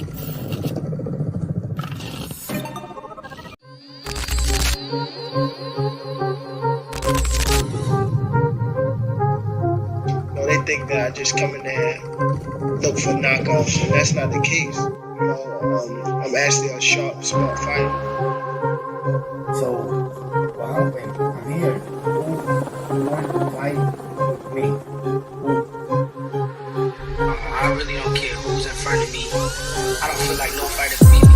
They think that I just come in there and look for knockoffs, and that's not the case. I'm actually a sharp, smart fighter. So, well, I'm here. Who wanted to fight me? I really don't care who's in front of me. I don't feel like no fighter can beat me.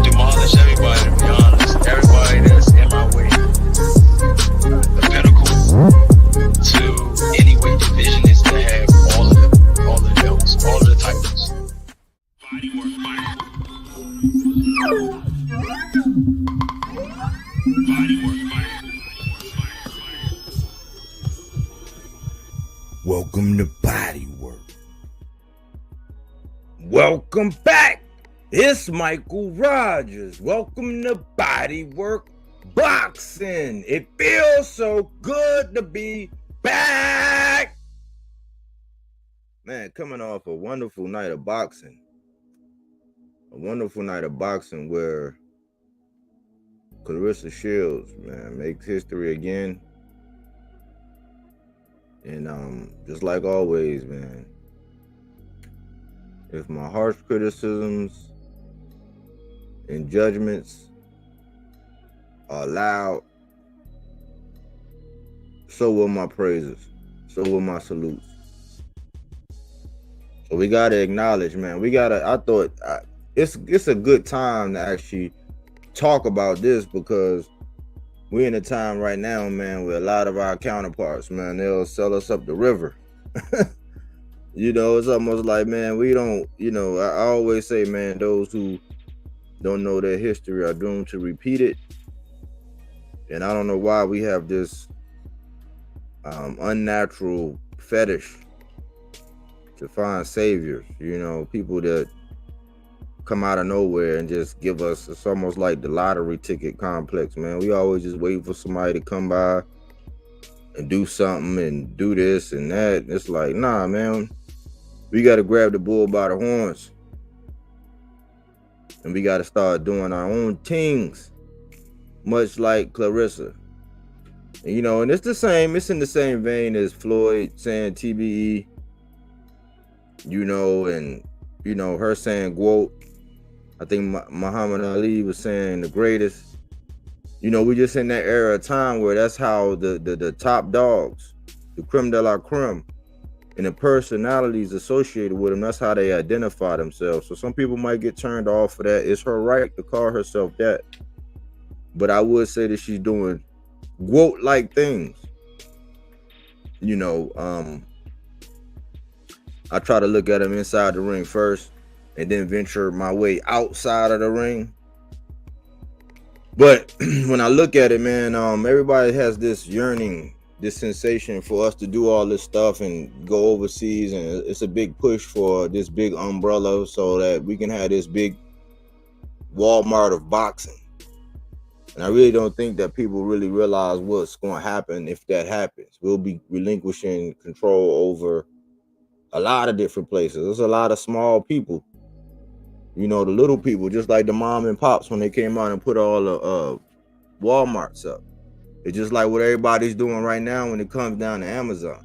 Demolish everybody, to be honest. Everybody that's in my way. The pinnacle to any weight division is to have all the belts, all of the titles. Body work, body work. Body work, body work. Welcome to Body Work. Welcome back. It's Michael Rogers. Welcome to Body Work Boxing. It feels so good to be back. Man, coming off a wonderful night of boxing. A wonderful night of boxing where Claressa Shields, man, makes history again. And just like always, man, if my harsh criticisms and judgments are loud, so will my praises, so will my salutes. So we gotta acknowledge, man. It's a good time to actually talk about this, because we're in a time right now, man, where a lot of our counterparts, man, they'll sell us up the river. It's almost like, man, we don't, I always say, man, those who don't know their history are doomed to repeat it. And I don't know why we have this unnatural fetish to find saviors, people that come out of nowhere and just give us, it's almost like the lottery ticket complex, man. We always just wait for somebody to come by and do something and do this and that. It's like, nah, man, we got to grab the bull by the horns. And we got to start doing our own things, much like Claressa. And, and it's in the same vein as Floyd saying TBE, and, her saying GWOAT. I think Muhammad Ali was saying the greatest. We just in that era of time where that's how the top dogs, the creme de la creme, and the personalities associated with them, that's how they identify themselves. So some people might get turned off for that. It's her right to call herself that. But I would say that she's doing GWOAT-like things. I try to look at them inside the ring first and then venture my way outside of the ring. But when I look at it, man, everybody has this yearning, this sensation for us to do all this stuff and go overseas, and it's a big push for this big umbrella so that we can have this big Walmart of boxing. And I really don't think that people really realize what's going to happen if that happens. We'll be relinquishing control over a lot of different places. There's a lot of small people, the little people, just like the mom and pops when they came out and put all the Walmarts up. It's just like what everybody's doing right now when it comes down to Amazon.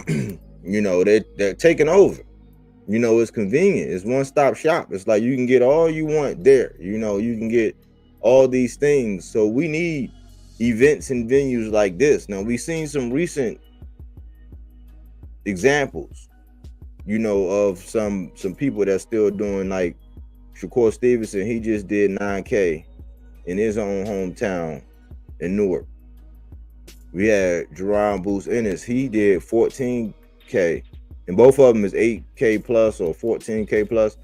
They're taking over. It's convenient. It's one-stop shop. It's like you can get all you want there. You can get all these things. So we need events and venues like this. Now, we've seen some recent examples, of some people that's still doing, like Shakur Stevenson. He just did 9K in his own hometown in Newark. We had Jerron Boots Ennis. He did 14K, and both of them is 8K plus or 14K plus.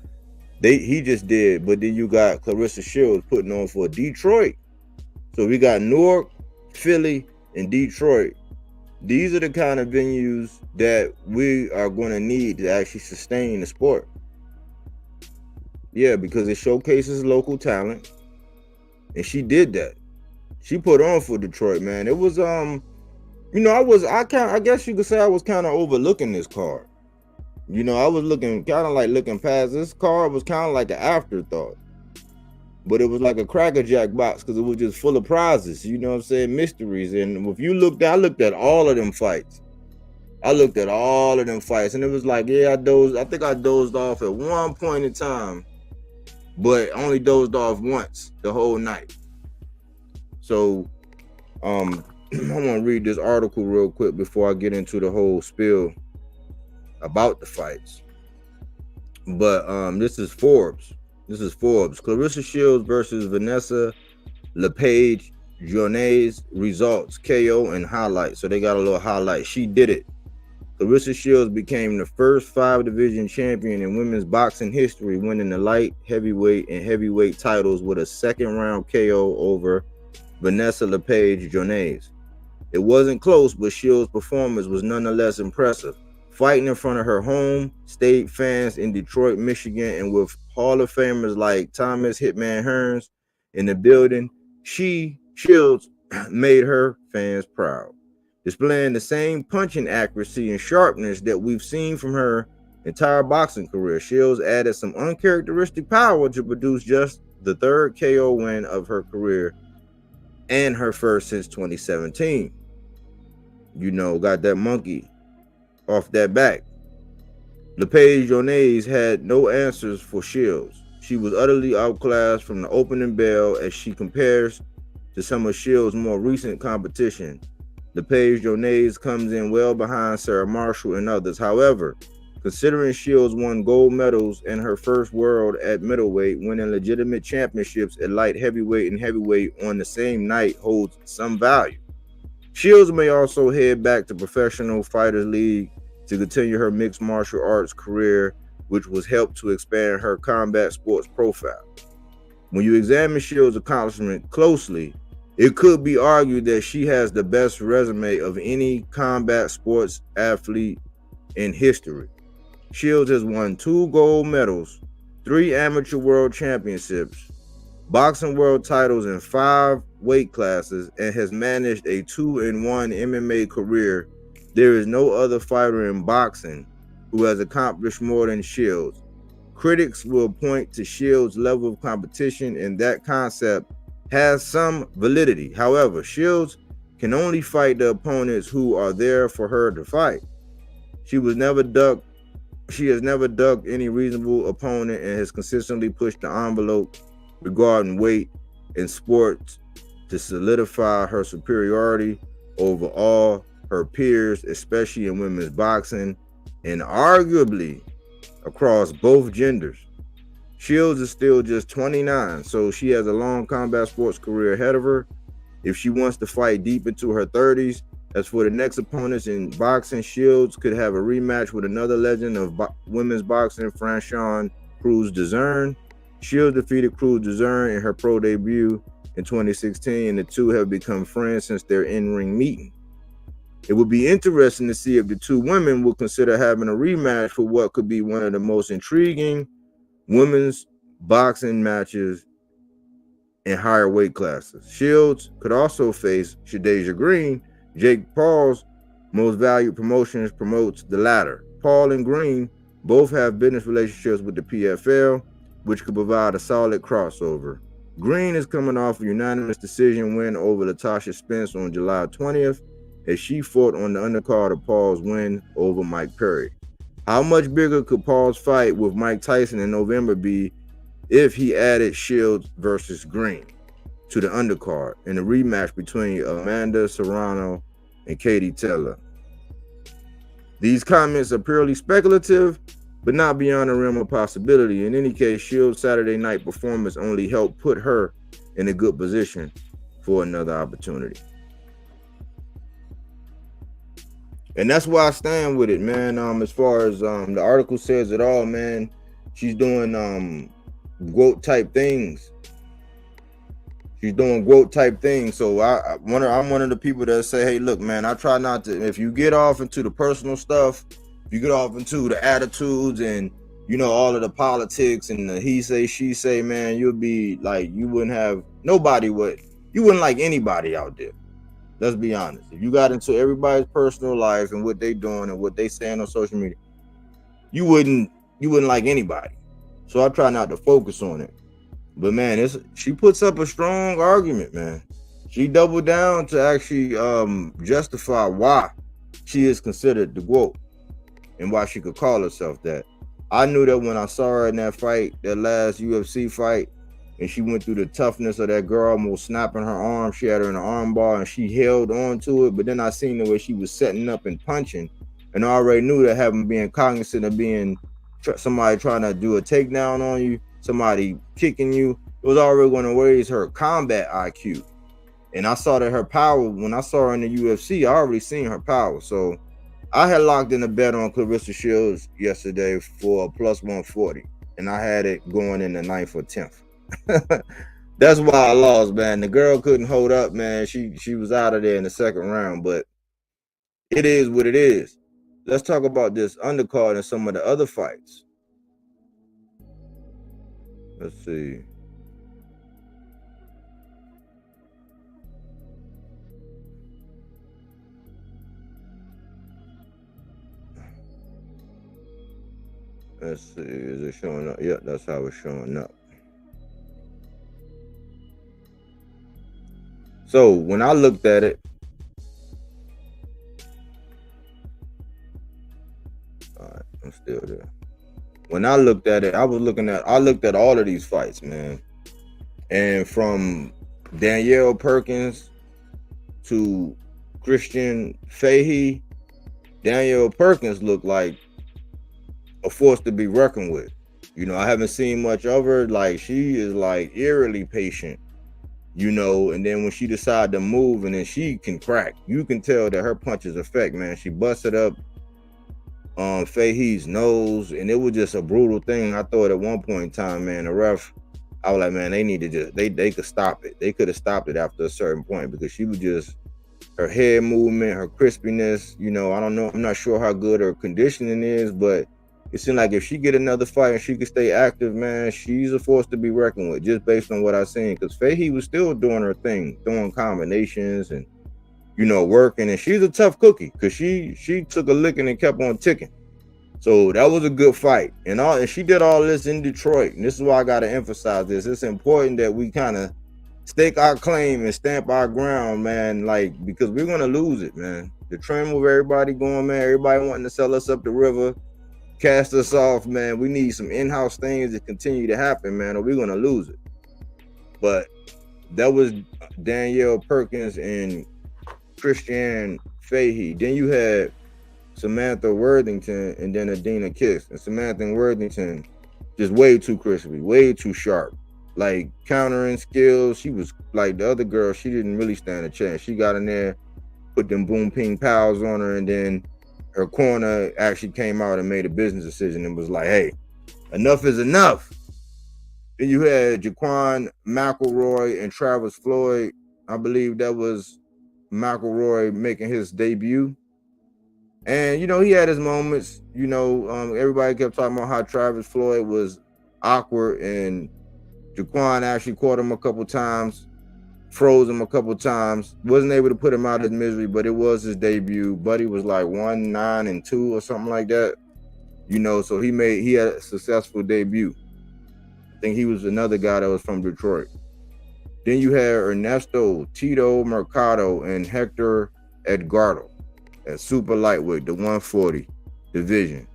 He just did, but then you got Claressa Shields putting on for Detroit. So we got Newark, Philly, and Detroit. These are the kind of venues that we are going to need to actually sustain the sport. Yeah, because it showcases local talent, and she did that. She put on for Detroit, man. It was I guess you could say I was kind of overlooking this card. I was looking past this card. Was kind of like an afterthought, but it was like a Cracker Jack box because it was just full of prizes. You know what I'm saying? Mysteries. And if you looked, I looked at all of them fights. And it was like, yeah, I think I dozed off at one point in time, but only dozed off once the whole night. So, I want to read this article real quick before I get into the whole spiel about the fights. But this is Forbes. Claressa Shields versus Vanessa LePage Jones results, KO, and highlights. So they got a little highlight. She did it. Claressa Shields became the first 5-division champion in women's boxing history, winning the light, heavyweight, and heavyweight titles with a second-round KO over Vanessa LePage Jones. It wasn't close, but Shields' performance was nonetheless impressive. Fighting in front of her home state fans in Detroit, Michigan, and with Hall of Famers like Thomas Hitman Hearns in the building, Shields made her fans proud. Displaying the same punching accuracy and sharpness that we've seen from her entire boxing career, Shields added some uncharacteristic power to produce just the third KO win of her career and her first since 2017. Got that monkey off that back. LePage Jones had no answers for Shields. She was utterly outclassed from the opening bell as she compares to some of Shields' more recent competition. LePage Jones comes in well behind Sarah Marshall and others. However, considering Shields won gold medals in her first world at middleweight, winning legitimate championships at light heavyweight and heavyweight on the same night holds some value. Shields may also head back to Professional Fighters League to continue her mixed martial arts career, which was helped to expand her combat sports profile. When you examine Shields' accomplishment closely, it could be argued that she has the best resume of any combat sports athlete in history. Shields has won 2 gold medals, 3 amateur world championships, boxing world titles in 5 weight classes, and has managed a 2-1 MMA career. There is no other fighter in boxing who has accomplished more than Shields. Critics will point to Shields' level of competition, and that concept has some validity. However, Shields can only fight the opponents who are there for her to fight. She has never ducked any reasonable opponent and has consistently pushed the envelope regarding weight in sports to solidify her superiority over all her peers, especially in women's boxing and arguably across both genders. Shields is still just 29, so she has a long combat sports career ahead of her. If she wants to fight deep into her 30s, as for the next opponents in boxing, Shields could have a rematch with another legend of women's boxing, Franchon Cruz-Dezurn. Shields defeated Cruz-Dezurn in her pro debut in 2016, and the two have become friends since their in-ring meeting. It would be interesting to see if the two women will consider having a rematch for what could be one of the most intriguing women's boxing matches in higher weight classes. Shields could also face Shadasia Green. Jake Paul's Most Valued Promotions promotes the latter. Paul and Green both have business relationships with the PFL, which could provide a solid crossover. Green is coming off a unanimous decision win over Latasha Spence on July 20th, as she fought on the undercard of Paul's win over Mike Perry. How much bigger could Paul's fight with Mike Tyson in November be if he added Shields versus Green to the undercard in a rematch between Amanda Serrano and Katie Taylor? These comments are purely speculative, but not beyond the realm of possibility. In any case, Shields' Saturday night performance only helped put her in a good position for another opportunity. And that's why I stand with it, man. As far as the article says it all, man, she's doing GWOAT type things. She's doing GWOAT type things. So I'm one of the people that say, hey, look, man, I try not to. If you get off into the personal stuff, if you get off into the attitudes and you know, all of the politics and the he say, she say, man, you'll be like, you wouldn't like anybody out there. Let's be honest. If you got into everybody's personal life and what they doing and what they saying on social media, you wouldn't like anybody. So I try not to focus on it. But man, she puts up a strong argument, man. She doubled down to actually justify why she is considered the GWOAT and why she could call herself that. I knew that when I saw her in that fight, that last UFC fight, and she went through the toughness of that girl almost snapping her arm. She had her in an arm bar and she held on to it. But then I seen the way she was setting up and punching. And I already knew that having being cognizant of being somebody trying to do a takedown on you, somebody kicking you, it was already going to raise her combat IQ. And I saw that her power, when I saw her in the UFC, I already seen her power. So I had locked in a bet on Claressa Shields yesterday for a plus 140. And I had it going in the 9th or 10th. That's why I lost, man. The girl couldn't hold up, man. She was out of there in the second round, but it is what it is. Let's talk about this undercard and some of the other fights. Let's see. Let's see. Is it showing up? Yeah, that's how it's showing up. So when I looked at it, all right, I'm still there. When I looked at it, I looked at all of these fights, man. And from Danielle Perkins to Christian Fahey, Danielle Perkins looked like a force to be reckoned with. You know, I haven't seen much of her. Like, she is like eerily patient, you know, and then when she decided to move and then she can crack, you can tell that her punches affect, man. She busted up Fahey's nose, and it was just a brutal thing. I thought at one point in time, man, the ref, I was like, man, they need to just, they could stop it. They could have stopped it after a certain point, because she was just, her head movement, her crispiness, you know, I don't know, I'm not sure how good her conditioning is, but it seemed like if she get another fight and she could stay active, man, she's a force to be reckoned with, just based on what I've seen. Because Fahey was still doing her thing, throwing combinations and, you know, working. And she's a tough cookie, because she took a licking and kept on ticking. So that was a good fight. And she did all this in Detroit. And this is why I got to emphasize this. It's important that we kind of stake our claim and stamp our ground, man, like, because we're going to lose it, man. The trend with everybody going, man, everybody wanting to sell us up the river, cast us off, man. We need some in-house things to continue to happen, man, or we're going to lose it. But that was Danielle Perkins and Christian Fahey. Then you had Samantha Worthington and then Adina Kiss. And Samantha Worthington, just way too crispy, way too sharp. Like, countering skills, she was like the other girl, she didn't really stand a chance. She got in there, put them boom ping pals on her, and then her corner actually came out and made a business decision and was like, hey, enough is enough. Then you had Jaquan McElroy and Travis Floyd. I believe that was McElroy making his debut. And, you know, he had his moments. You know, everybody kept talking about how Travis Floyd was awkward, and Jaquan actually caught him a couple times, froze him a couple times, wasn't able to put him out of his misery, but it was his debut. Buddy was like 1-9-2 or something like that, you know, so he had a successful debut. I think he was another guy that was from Detroit. Then you had Ernesto Tito Mercado and Hector Edgardo at super lightweight, the 140 division.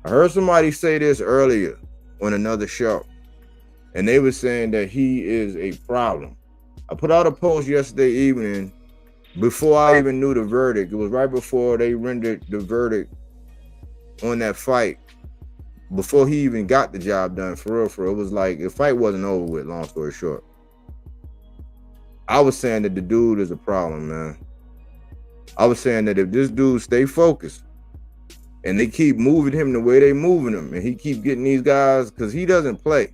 I heard somebody say this earlier on another show, and they were saying that he is a problem. I put out a post yesterday evening before I even knew the verdict. It was right before they rendered the verdict on that fight, before he even got the job done, for real. It was like, the fight wasn't over with, long story short. I was saying that the dude is a problem, man. I was saying that if this dude stay focused and they keep moving him the way they moving him, and he keep getting these guys, because he doesn't play.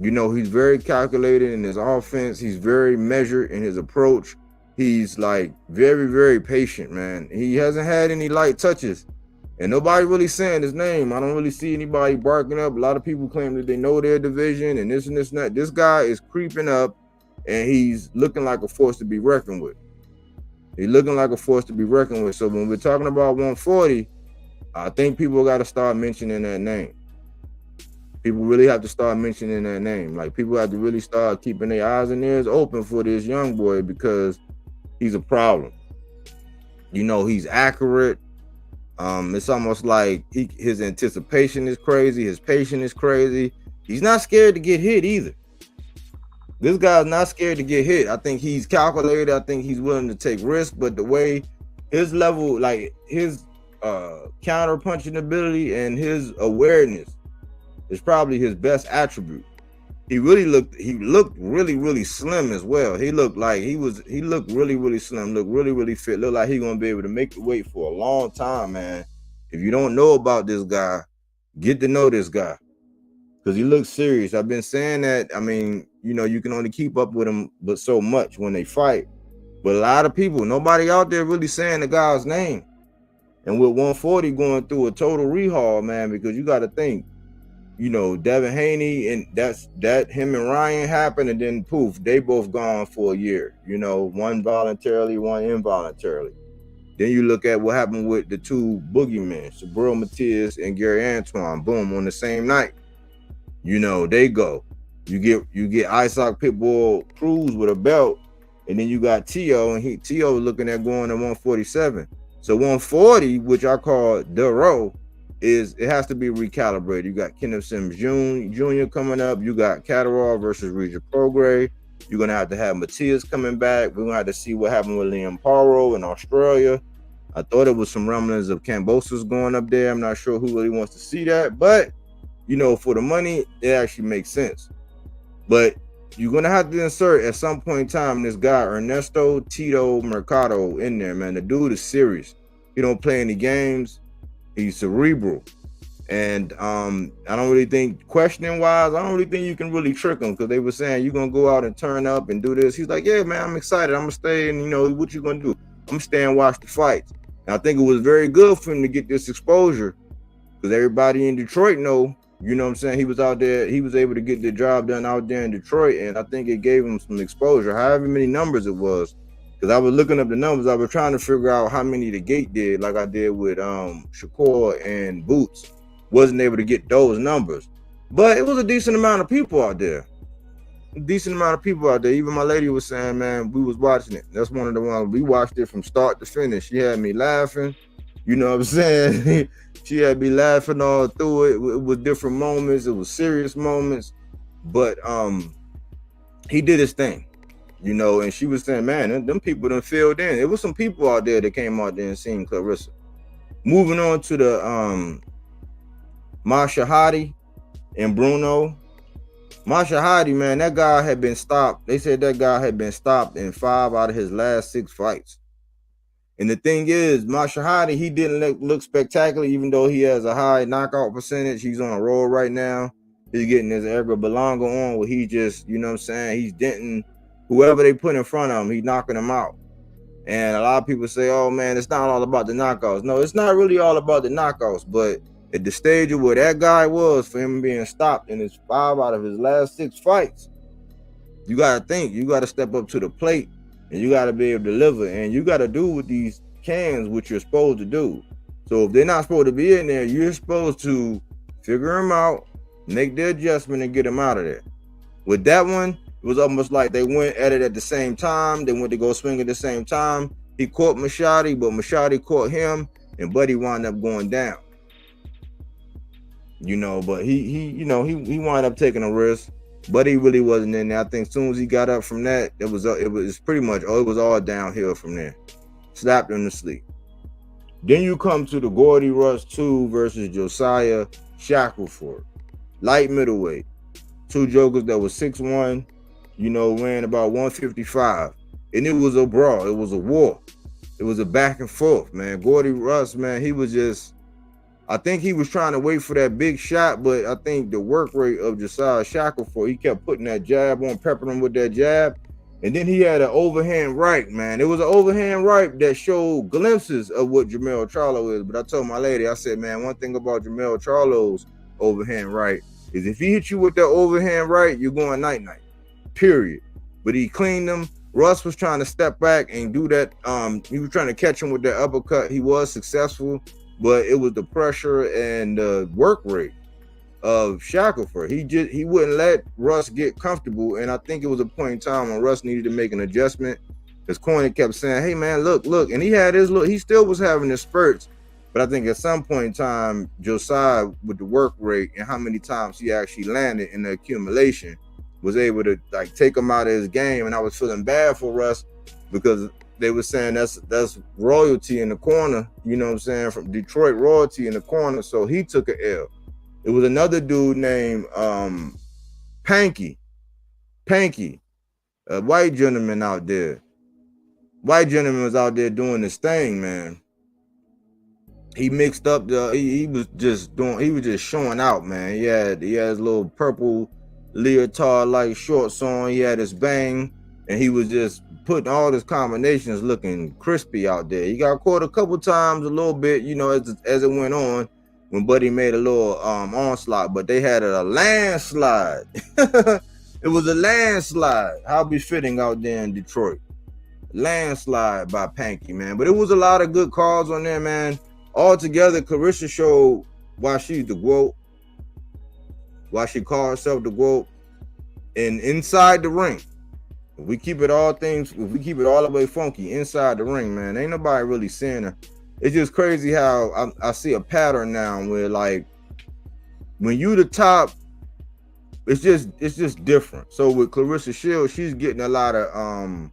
You know, he's very calculated in his offense. He's very measured in his approach. He's like very, very patient, man. He hasn't had any light touches And nobody really saying his name. I don't really see anybody barking up. A lot of people claim that they know their division and this and this and that. This guy is creeping up, and he's looking like a force to be reckoned with. He's looking like a force to be reckoned with. So when we're talking about 140, I think people got to start mentioning that name. People really have to start mentioning that name. Like, people have to really start keeping their eyes and ears open for this young boy, because he's a problem. You know, he's accurate. It's almost like his anticipation is crazy. His patience is crazy. He's not scared to get hit either. This guy's not scared to get hit. I think he's calculated. I think he's willing to take risks. But the way his level, like his counter punching ability and his awareness is probably his best attribute. He looked really slim as well. He looked really slim, looked really fit, looked like he's gonna be able to make the weight for a long time, man. If you don't know about this guy, get to know this guy, because he looks serious. I've been saying that. I mean, you know, you can only keep up with him but so much when they fight. But a lot of people, nobody out there really saying the guy's name. And with 140 going through a total rehaul, man, because you got to think, you know, Devin Haney, and that him and Ryan happened, and then poof, they both gone for a year. You know, one voluntarily, one involuntarily. Then you look at what happened with the two boogeymen, Sabril Matias and Gary Antoine. Boom, on the same night. You know, they go. You get Isaac Pitbull Cruz with a belt, and then you got T.O., and T.O. looking at going to 147. So 140, which I call the row, it has to be recalibrated. You got Kenneth Sims Jr. coming up. You got Catterall versus Regis Prograis. You're gonna have to have Matias coming back. We're gonna have to see what happened with Liam Paro in Australia. I thought it was some rumblings of Kambosos going up there. I'm not sure who really wants to see that, but you know, for the money, it actually makes sense. But you're gonna have to insert at some point in time this guy Ernesto Tito Mercado in there, man. The dude is serious. He don't play any games. He's cerebral. And I don't really think, questioning wise, I don't really think you can really trick him, because they were saying you're gonna go out and turn up and do this. He's like, yeah, man, I'm excited. I'm gonna stay, and you know what you gonna do? I'm gonna stay and watch the fights. And I think it was very good for him to get this exposure, because everybody in Detroit know, you know what I'm saying, he was out there, he was able to get the job done out there in Detroit, and I think it gave him some exposure, however many numbers it was. Because I was looking up the numbers, I was trying to figure out how many the Gate did, like I did with Shakur and Boots. Wasn't able to get those numbers. But it was a decent amount of people out there. Even my lady was saying, man, we was watching it. That's one of the ones, we watched it from start to finish. She had me laughing. You know what I'm saying? She had me laughing all through it. It was different moments. It was serious moments. But he did his thing. You know, and she was saying, man, them people done filled in. It was some people out there that came out there and seen Claressa. Moving on to the Masha Hadi and Bruno. Masha Hadi, man, that guy had been stopped. They said that guy had been stopped in 5 out of his last 6 fights. And the thing is, Masha Hadi, he didn't look spectacular, even though he has a high knockout percentage. He's on a roll right now. He's getting his Edgar Berlanga on, where he just, you know what I'm saying, he's denting whoever they put in front of him, he's knocking them out. And a lot of people say, oh man, it's not all about the knockouts. No, it's not really all about the knockouts, but at the stage of where that guy was, for him being stopped in his 5 out of his last 6 fights, you got to think, you got to step up to the plate, and you got to be able to deliver, and you got to do with these cans what you're supposed to do. So if they're not supposed to be in there, you're supposed to figure them out, make the adjustment, and get them out of there. With that one, it was almost like they went at it at the same time. They went to go swing at the same time. He caught Machado, but Machado caught him, and Buddy wound up going down. You know, but he wound up taking a risk. Buddy really wasn't in there. I think as soon as he got up from that, it was pretty much, it was all downhill from there. Slapped him to sleep. Then you come to the Gordy Rush 2 versus Josiah Shackelford. Light middleweight. 2 jokers that was 6'1", you know, ran about 155. And it was a brawl. It was a war. It was a back and forth, man. Gordy Rush, man, he was just, I think he was trying to wait for that big shot, but I think the work rate of Josiah Shackelford, he kept putting that jab on, peppering him with that jab. And then he had an overhand right, man. It was an overhand right that showed glimpses of what Jermell Charlo is. But I told my lady, I said, man, one thing about Jermell Charlo's overhand right is if he hit you with that overhand right, you're going night-night, period. But he cleaned them. Russ was trying to step back and do that. He was trying to catch him with that uppercut. He was successful, but it was the pressure and the work rate of Shackelford. He wouldn't let Russ get comfortable, and I think it was a point in time when Russ needed to make an adjustment. Because Corny kept saying, "Hey man, look," and he had his look. He still was having his spurts, but I think at some point in time, Josiah, with the work rate and how many times he actually landed in the accumulation, was able to like take him out of his game. And I was feeling bad for Russ because they were saying that's royalty in the corner. You know what I'm saying? From Detroit royalty in the corner. So he took an L. It was another dude named Panky, a white gentleman out there. White gentleman was out there doing this thing, man. He mixed up he was just showing out, man. He had his little purple leotard like shorts on. He had his bang, and he was just putting all his combinations looking crispy out there. He got caught a couple times, a little bit, you know, as it went on. When Buddy made a little onslaught, but they had a landslide. It was a landslide. How befitting out there in Detroit. Landslide by Panky, man. But it was a lot of good calls on there, man. Altogether, Claressa showed why she's the GWOAT, why she called herself the GWOAT, and inside the ring. If we keep it all the way funky inside the ring, man, ain't nobody really seeing her. It's just crazy how I see a pattern now where, like, when you the top, it's just different. So with Claressa Shields, she's getting a lot of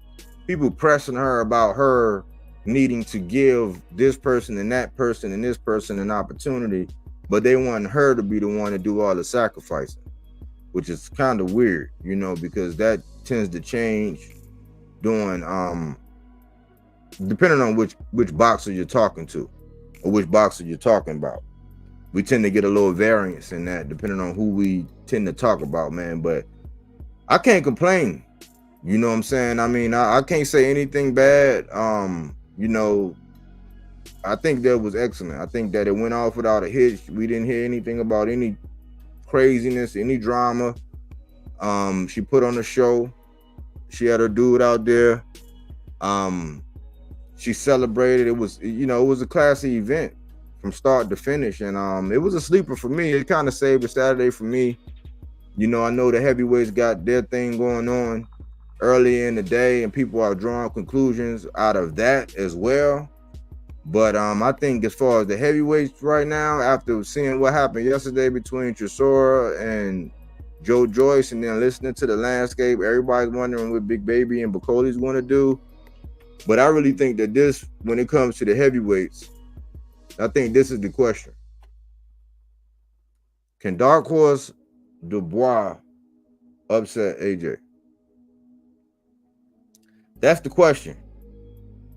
people pressing her about her needing to give this person and that person and this person an opportunity, but they want her to be the one to do all the sacrificing, which is kind of weird, you know, because that tends to change during depending on which boxer you're talking to or which boxer you're talking about. We tend to get a little variance in that depending on who we tend to talk about, man. But I can't complain. You know what I'm saying? I mean, I can't say anything bad. You know, I think that was excellent. I think that it went off without a hitch. We didn't hear anything about any craziness, any drama. She put on a show. She had her dude out there. She celebrated. It was, you know, it was a classy event from start to finish, and it was a sleeper for me. It kind of saved a Saturday for me. You know, I know the heavyweights got their thing going on early in the day, and people are drawing conclusions out of that as well. But I think as far as the heavyweights right now, after seeing what happened yesterday between Chisora and Joe Joyce, and then listening to the landscape, everybody's wondering what Big Baby and Bacoli's going to do. But I really think that this, when it comes to the heavyweights, I think this is the question. Can Dark Horse Dubois upset AJ? That's the question.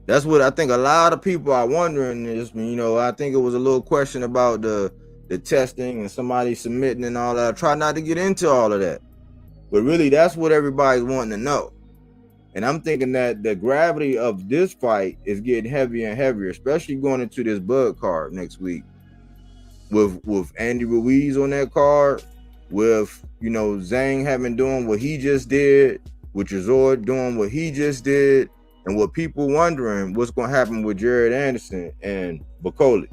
That's what I think a lot of people are wondering is, you know, I think it was a little question about the testing and somebody submitting and all that. I try not to get into all of that. But really, that's what everybody's wanting to know. And I'm thinking that the gravity of this fight is getting heavier and heavier, especially going into this Bud card next week. With Andy Ruiz on that card, with, you know, Zhang having doing what he just did, with Chisora doing what he just did, and what people wondering what's going to happen with Jared Anderson and Bacoli.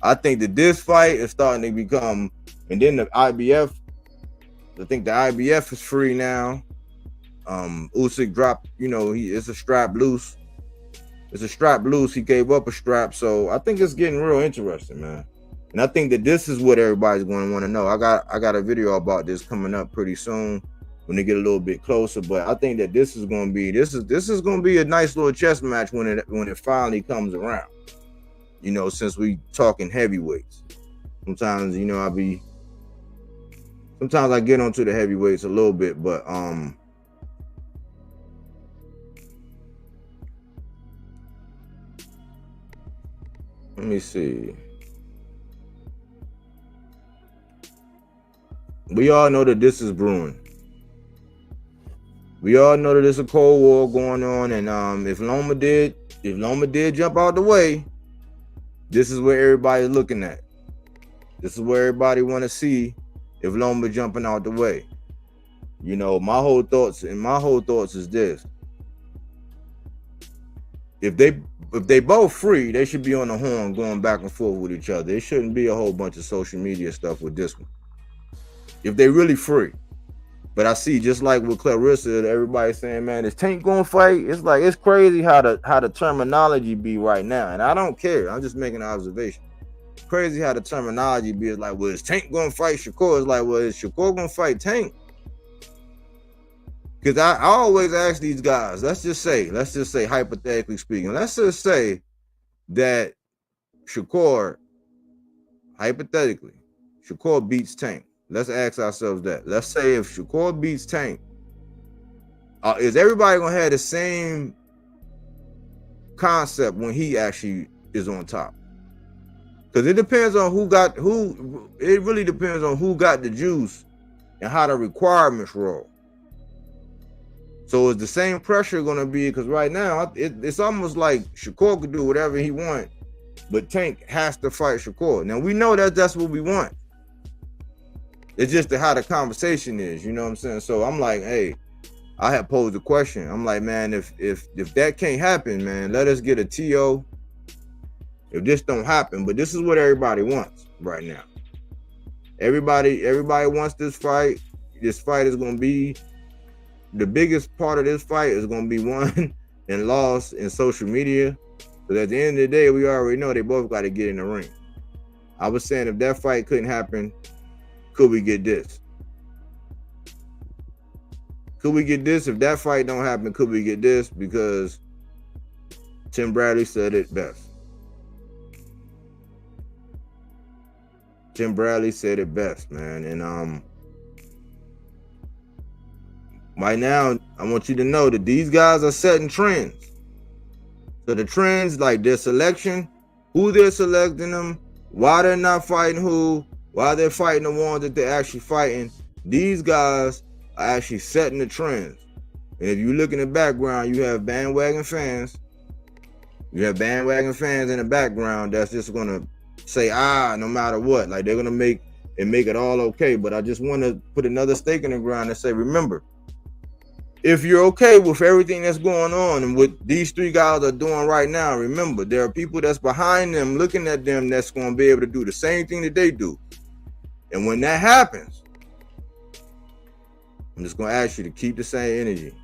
I think that this fight is starting to become, and then the IBF, I think the IBF is free now. Usyk dropped, you know, it's a strap loose. It's a strap loose. He gave up a strap. So I think it's getting real interesting, man. And I think that this is what everybody's going to want to know. I got a video about this coming up pretty soon when they get a little bit closer. But I think that this is going to be this is going to be a nice little chess match when it finally comes around. You know, since we talking heavyweights. Sometimes, you know, sometimes I get onto the heavyweights a little bit, but let me see. We all know that this is brewing. We all know that there's a Cold War going on, and if Loma did jump out the way, this is where everybody's looking at. This is where everybody want to see if Loma jumping out the way. You know, my whole thoughts is this: if they both free, they should be on the horn going back and forth with each other. It shouldn't be a whole bunch of social media stuff with this one. If they really free. But I see, just like with Claressa, everybody saying, man, is Tank gonna fight? It's like, it's crazy how the terminology be right now. And I don't care. I'm just making an observation. It's crazy how the terminology be. It's like, well, is Tank gonna fight Shakur? It's like, well, is Shakur gonna fight Tank? Because I always ask these guys, let's just say, hypothetically speaking, let's just say that Shakur, hypothetically, Shakur beats Tank. Let's ask ourselves that. Let's say if Shakur beats Tank, is everybody gonna have the same concept when he actually is on top? Because it depends on it really depends on who got the juice and how the requirements roll. So is the same pressure gonna be, because right now it's almost like Shakur could do whatever he wants, but Tank has to fight Shakur. Now we know that that's what we want. It's just how the conversation is, you know what I'm saying? So I'm like, hey, I had posed a question. I'm like, man, if that can't happen, man, let us get a TO. If this don't happen, but this is what everybody wants right now. Everybody wants this fight. This fight is gonna be, the biggest part of this fight is gonna be won and lost in social media. But at the end of the day, we already know they both got to get in the ring. I was saying, if that fight couldn't happen, could we get this? Could we get this? If that fight don't happen, could we get this? Because Tim Bradley said it best. Tim Bradley said it best, man. And right now, I want you to know that these guys are setting trends. So the trends, like their selection, who they're selecting them, why they're not fighting who, why they're fighting the ones that they're actually fighting, these guys are actually setting the trends. And if you look in the background, you have bandwagon fans. You have bandwagon fans in the background that's just gonna say, no matter what. Like, they're gonna make it all okay. But I just want to put another stake in the ground and say, remember, if you're okay with everything that's going on and what these three guys are doing right now, remember, there are people that's behind them, looking at them, that's going to be able to do the same thing that they do. And when that happens, I'm just going to ask you to keep the same energy.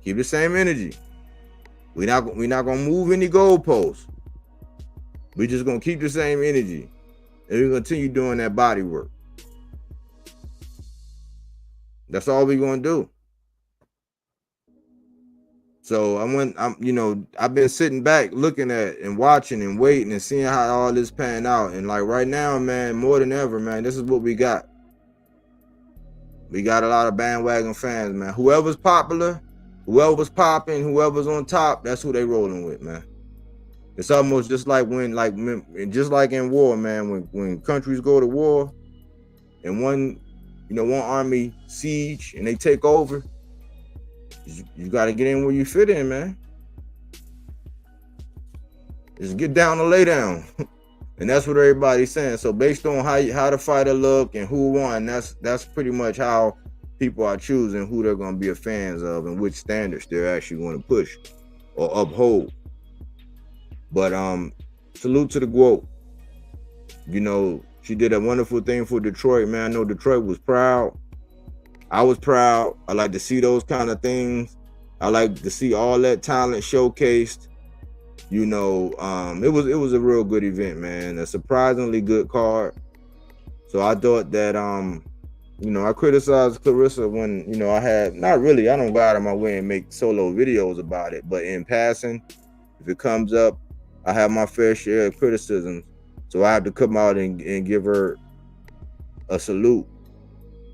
Keep the same energy. We're not going to move any goalposts. We're just going to keep the same energy. And we're going to continue doing that body work. That's all we're going to do. So I've been sitting back looking at and watching and waiting and seeing how all this pan out. And like right now, man, more than ever, man, this is what we got. We got a lot of bandwagon fans, man. Whoever's popular, whoever's popping, whoever's on top, that's who they rolling with, man. It's almost just like just like in war, man, when countries go to war and one army siege and they take over, you got to get in where you fit in, man. Just get down and lay down. And that's what everybody's saying. So based on how the fighter look and who won, that's pretty much how people are choosing who they're going to be a fans of and which standards they're actually going to push or uphold. But salute to the GWOAT. She did a wonderful thing for Detroit, man. I know Detroit was proud. I was proud. I like to see those kind of things. I like to see all that talent showcased. It was a real good event, man. A surprisingly good card. So I thought that I criticized Claressa when, I don't go out of my way and make solo videos about it. But in passing, if it comes up, I have my fair share of criticisms. So I have to come out and give her a salute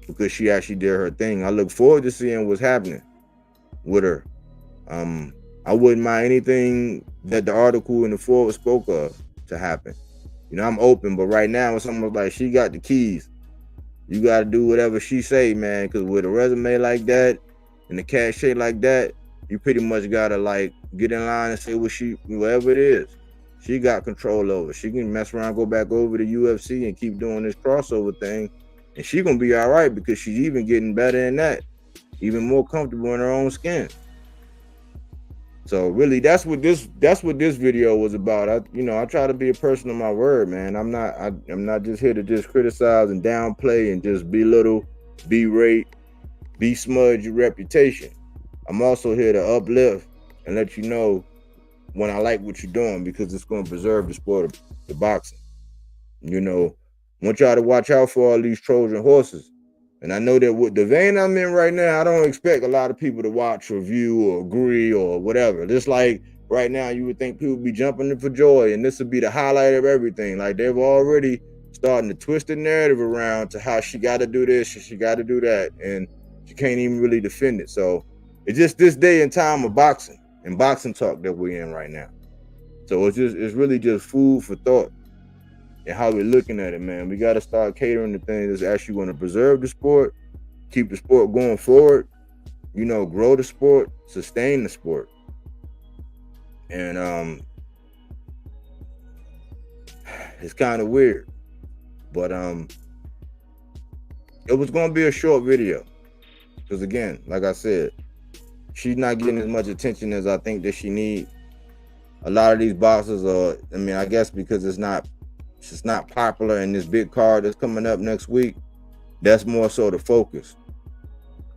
because she actually did her thing. I look forward to seeing what's happening with her. I wouldn't mind anything that the article in the Forbes spoke of to happen. I'm open, but right now it's almost like she got the keys. You got to do whatever she say, man, because with a resume like that, in the cachet like that, you pretty much gotta like get in line and say whatever it is, she got control over. She can mess around, go back over to UFC and keep doing this crossover thing, and she gonna be all right because she's even getting better than that, even more comfortable in her own skin. So really, that's what this video was about. I try to be a person of my word, man. I'm not just here to just criticize and downplay and just belittle, berate, besmudge your reputation. I'm also here to uplift and let you know when I like what you're doing, because it's going to preserve the sport of the boxing. I want y'all to watch out for all these Trojan horses. And I know that with the vein I'm in right now, I don't expect a lot of people to watch or view or agree or whatever. Just like right now, you would think people would be jumping for joy, and this would be the highlight of everything. Like they've already starting to twist the narrative around to how she got to do this and she got to do that, and she can't even really defend it. So it's just this day and time of boxing and boxing talk that we're in right now. So it's really just food for thought. And how we're looking at it, man. We got to start catering to things that's actually going to preserve the sport, keep the sport going forward, grow the sport, sustain the sport. And it's kind of weird, but it was going to be a short video because, again, like I said, she's not getting as much attention as I think that she needs. A lot of these boxers are, I guess because it's not popular in this big card that's coming up next week, that's more so the focus.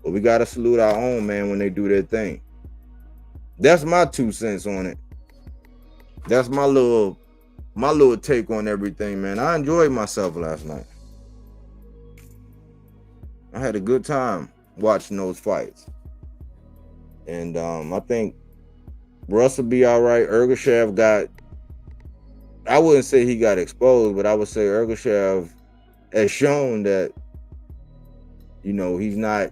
But we got to salute our own, man, when they do their thing. That's my 2 cents on it. That's my little take on everything, man. I enjoyed myself last night. I had a good time watching those fights. And I think Russ will be all right. Ergashev I wouldn't say he got exposed, but I would say Ergashev has shown that, he's not,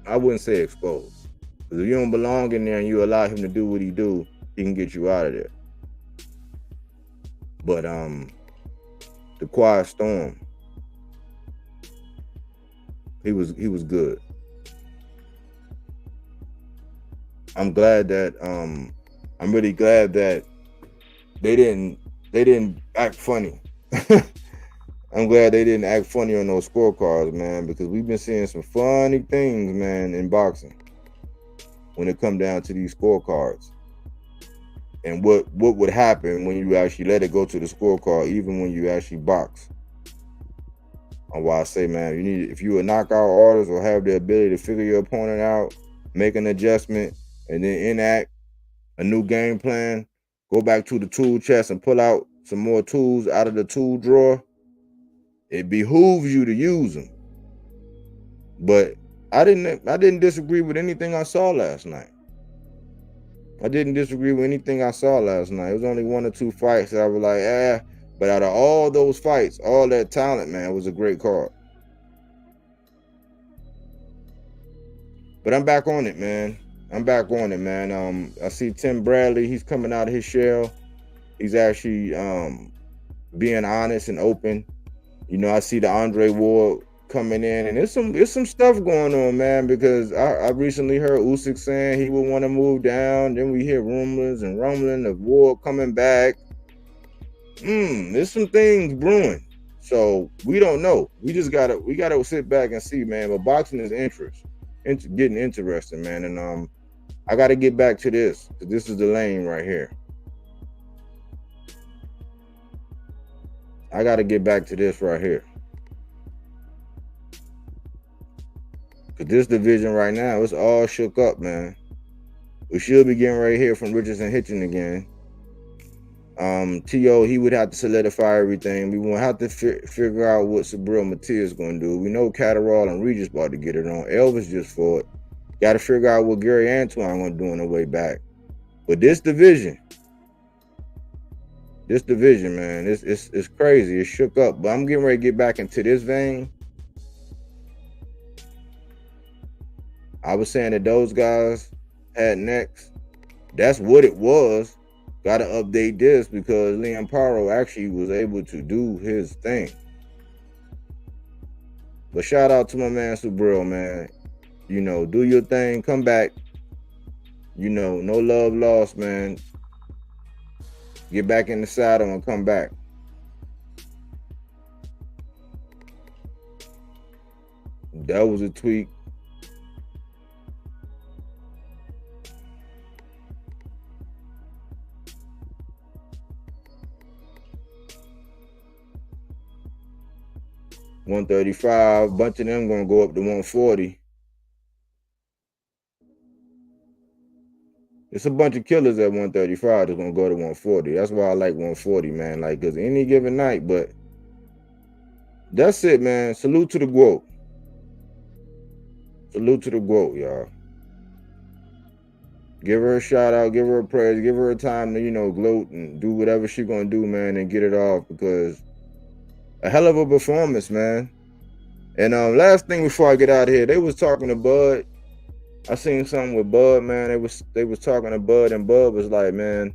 I wouldn't say exposed. Because if you don't belong in there and you allow him to do what he do, he can get you out of there. But the Quiet Storm, he was good. I'm really glad that they didn't act funny. I'm glad they didn't act funny on those scorecards, man, because we've been seeing some funny things, man, in boxing when it come down to these scorecards. And what would happen when you actually let it go to the scorecard, even when you actually box. And why I say, man, if you're a knockout artist or have the ability to figure your opponent out, make an adjustment, and then enact a new game plan, go back to the tool chest and pull out some more tools out of the tool drawer, it behooves you to use them. But I didn't disagree with anything I saw last night. It was only 1 or 2 fights that I was like, But out of all those fights, all that talent, man, it was a great card. But I'm back on it, man. I see Tim Bradley. He's coming out of his shell. He's actually being honest and open. I see the Andre Ward coming in, and there's some stuff going on, man, because I recently heard Usyk saying he would want to move down. Then we hear rumors and rumbling of Ward coming back. There's some things brewing. So we don't know. We gotta sit back and see, man. But boxing is getting interesting, man. And I got to get back to this, because this is the lane right here. I got to get back to this right here. Because this division right now, it's all shook up, man. We should be getting right here from Richardson Hitchin again. T.O., he would have to solidify everything. We won't have to figure out what Sabril Matias going to do. We know Catterall and Regis about to get it on. Elvis just fought. Got to figure out what Gary Antoine going to do on the way back. But this division, man, it's crazy. It's shook up. But I'm getting ready to get back into this vein. I was saying that those guys had next. That's what it was. Got to update this because Liam Paro actually was able to do his thing. But shout out to my man Subriel, man. you know, do your thing, come back. You know, no love lost, man. Get back in the saddle and come back. That was a tweak. $135, bunch of them gonna go up to 140. It's a bunch of killers at 135 that's gonna go to 140. That's why I like 140, man. Like, cause any given night, but that's it, man. Salute to the GWOAT. Salute to the GWOAT, y'all. Give her a shout out, give her a praise, give her a time to, you know, gloat and do whatever she gonna do, man, and get it off, because a hell of a performance, man. And last thing before I get out of here, they was talking to Bud. I seen something with Bud, man. They was talking to Bud, and Bud was like, man,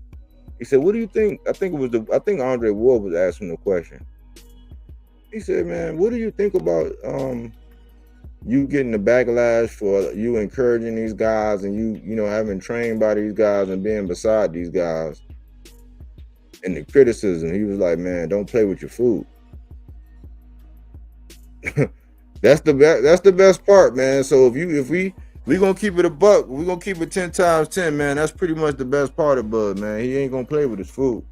he said, what do you think? I think Andre Ward was asking the question. He said, man, what do you think about you getting the backlash for you encouraging these guys and you know, having trained by these guys and being beside these guys, and the criticism? He was like, man, don't play with your food. That's the best part, man. So if we gonna keep it a buck, we gonna keep it 10 times 10, man. That's pretty much the best part of Bud, man. He ain't gonna play with his food.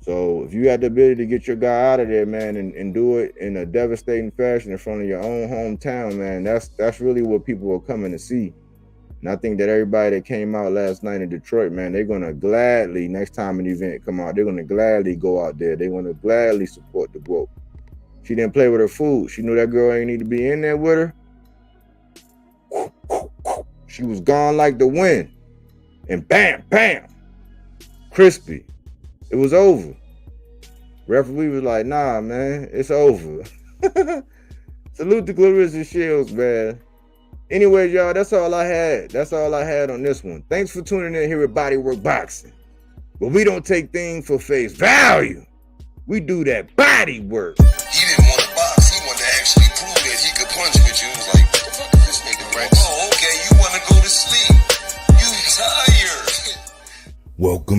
So if you had the ability to get your guy out of there, man, and do it in a devastating fashion in front of your own hometown, man, that's really what people are coming to see. And I think that everybody that came out last night in Detroit, man, they're gonna gladly, next time an event come out, they're gonna gladly go out there. They want to gladly support the GWOAT. She didn't play with her food. She knew that girl ain't need to be in there with her. She was gone like the wind. And bam, bam. Crispy. It was over. Referee was like, nah, man, it's over. Salute to Claressa Shields, man. Anyways, y'all, that's all I had. That's all I had on this one. Thanks for tuning in here at Bodywork Boxing. But we don't take things for face value. We do that body work. He didn't want to box. He wanted to actually prove that he could punch with you. He was like, what the fuck is this nigga, right? Oh, okay, you want to go to sleep. You tired. Welcome